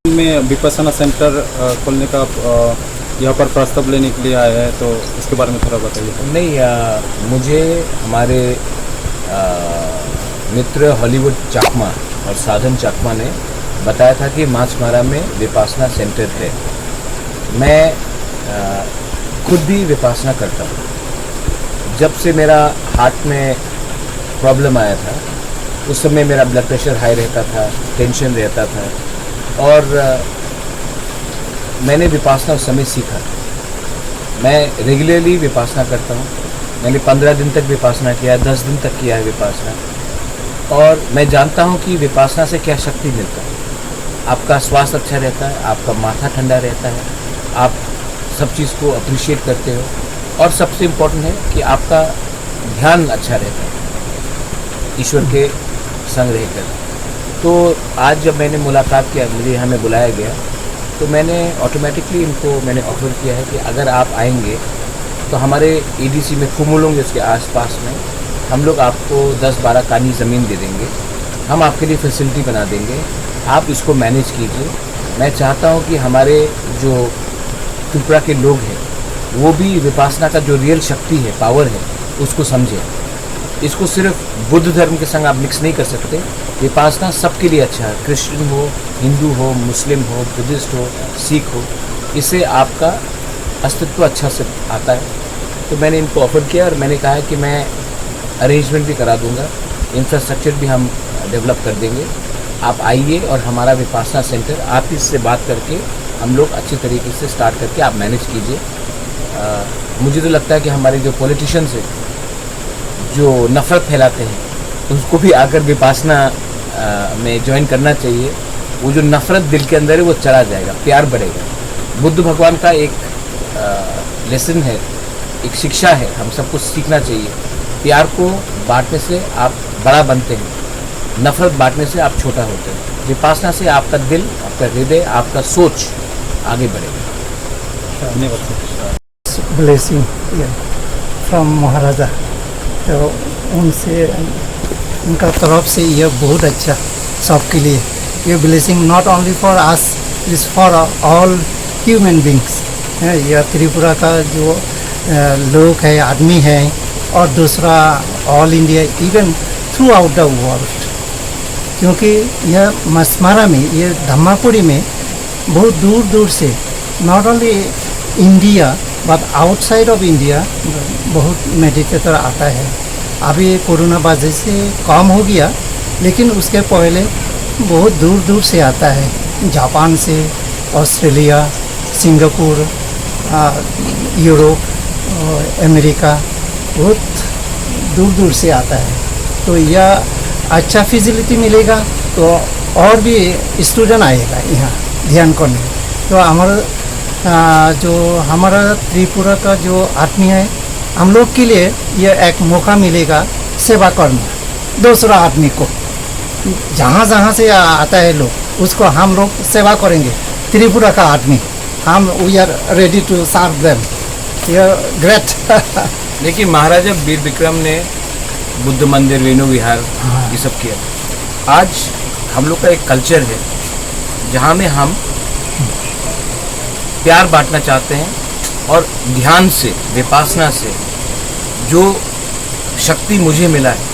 में विपश्यना सेंटर खोलने का यहाँ पर प्रस्ताव लेने के लिए आया है, तो इसके बारे में थोड़ा बताइए। नहीं, मुझे हमारे मित्र हॉलीवुड चाकमा और साधन चाकमा ने बताया था कि माछमारा में विपश्यना सेंटर है। मैं खुद भी विपश्यना करता हूँ। जब से मेरा हार्ट में प्रॉब्लम आया था उस समय मेरा ब्लड प्रेशर हाई रहता था, टेंशन रहता था, और मैंने विपश्यना उस समय सीखा। मैं रेगुलरली विपश्यना करता हूँ। मैंने 15 दिन तक विपश्यना किया, 10 दिन तक किया है विपश्यना, और मैं जानता हूँ कि विपश्यना से क्या शक्ति मिलता है। आपका स्वास्थ्य अच्छा रहता है, आपका माथा ठंडा रहता है, आप सब चीज़ को अप्रिशिएट करते हो, और सबसे इम्पोर्टेंट है कि आपका ध्यान अच्छा रहता है ईश्वर के संग रहकर। तो आज जब मैंने मुलाकात किया, मुझे यहाँ में बुलाया गया, तो मैंने ऑटोमेटिकली इनको मैंने ऑफर किया है कि अगर आप आएंगे तो हमारे एडीसी में कुमुलुंग उसके आसपास में हम लोग आपको 10-12 कानी ज़मीन दे देंगे, हम आपके लिए फैसिलिटी बना देंगे, आप इसको मैनेज कीजिए। मैं चाहता हूँ कि हमारे जो त्रिपुरा के लोग हैं वो भी विपश्यना का जो रियल शक्ति है, पावर है, उसको समझें। इसको सिर्फ बुद्ध धर्म के संग आप मिक्स नहीं कर सकते। विपश्यना सबके लिए अच्छा है, क्रिश्चियन हो, हिंदू हो, मुस्लिम हो, बुद्धिस्ट हो, सिख हो, इससे आपका अस्तित्व अच्छा से आता है। तो मैंने इनको ऑफर किया और मैंने कहा है कि मैं अरेंजमेंट भी करा दूंगा, इंफ्रास्ट्रक्चर भी हम डेवलप कर देंगे। आप आइए और हमारा विपश्यना सेंटर, आप इससे बात करके हम लोग अच्छी तरीके से स्टार्ट करके आप मैनेज कीजिए। मुझे तो लगता है कि हमारे जो पॉलिटिशियंस हैं जो नफ़रत फैलाते हैं उसको भी आकर विपश्यना में ज्वाइन करना चाहिए। वो जो नफ़रत दिल के अंदर है वो चला जाएगा, प्यार बढ़ेगा। बुद्ध भगवान का एक लेसन है, एक शिक्षा है, हम सबको सीखना चाहिए। प्यार को बांटने से आप बड़ा बनते हैं, नफ़रत बांटने से आप छोटा होते हैं। विपश्यना से आपका दिल, आपका हृदय, आपका सोच आगे बढ़ेगा। धन्यवाद। ब्लेसिंग फ्रॉम महाराजा, तो उनसे उनका तरफ से यह बहुत अच्छा सबके लिए। ये blessing not only for us, is for all human beings. यह त्रिपुरा का जो लोग है, आदमी है, और दूसरा all India, even through out the world. क्योंकि यह मछमारा में, ये धम्मापुरी में बहुत दूर दूर से, not only India but outside of India बहुत मेडिटेटर आता है। अभी कोरोना वजह से कम हो गया, लेकिन उसके पहले बहुत दूर दूर से आता है। जापान से, ऑस्ट्रेलिया, सिंगापुर, यूरोप, अमेरिका, बहुत दूर दूर से आता है। तो यह अच्छा फैसिलिटी मिलेगा तो और भी स्टूडेंट आएगा यहाँ ध्यान करने। तो हमारा जो हमारा त्रिपुरा का जो आदमी है, हम लोग के लिए यह एक मौका मिलेगा सेवा करना। दूसरा आदमी को जहाँ जहाँ से आता है लोग, उसको हम लोग सेवा करेंगे। त्रिपुरा का आदमी, हम we are ready to serve them. यह ग्रेट। देखिए, महाराजा वीर विक्रम ने बुद्ध मंदिर, वेणु विहार, ये सब किया। आज हम लोग का एक कल्चर है जहाँ में हम प्यार बांटना चाहते हैं, और ध्यान से, विपश्यना से जो शक्ति मुझे मिला है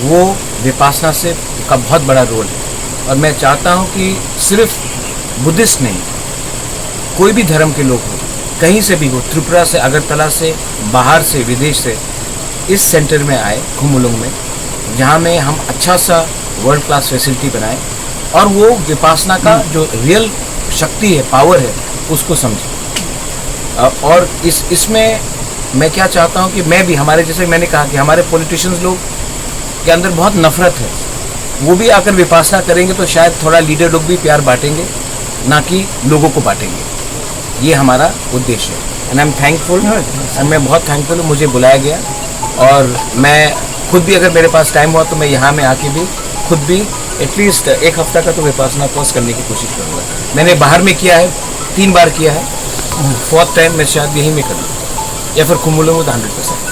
वो विपश्यना से का बहुत बड़ा रोल है। और मैं चाहता हूँ कि सिर्फ बुद्धिस्ट नहीं, कोई भी धर्म के लोग हो, कहीं से भी हो, त्रिपुरा से, अगरतला से, बाहर से, विदेश से, इस सेंटर में आए, कुमुलुंग में, जहाँ में हम अच्छा सा वर्ल्ड क्लास फैसिलिटी बनाएं, और वो विपश्यना का जो रियल शक्ति है, पावर है, उसको समझें। और इसमें मैं क्या चाहता हूँ कि मैं भी, हमारे जैसे मैंने कहा कि हमारे पॉलिटिशियंस लोग के अंदर बहुत नफरत है, वो भी आकर विपश्यना करेंगे तो शायद थोड़ा लीडर लोग भी प्यार बांटेंगे, ना कि लोगों को बांटेंगे। ये हमारा उद्देश्य है। एंड आई एम थैंकफुल, मैं बहुत थैंकफुल हूँ, मुझे बुलाया गया। और मैं खुद भी, अगर मेरे पास टाइम हुआ तो मैं यहाँ में आके भी खुद भी एटलीस्ट 1 हफ्ता का तो विपश्यना कोर्स करने की कोशिश करूँगा। मैंने बाहर में किया है, 3 बार किया है, 4th टाइम मैं शायद यहीं में करूँ, या फिर कुमुलुंग में 100%।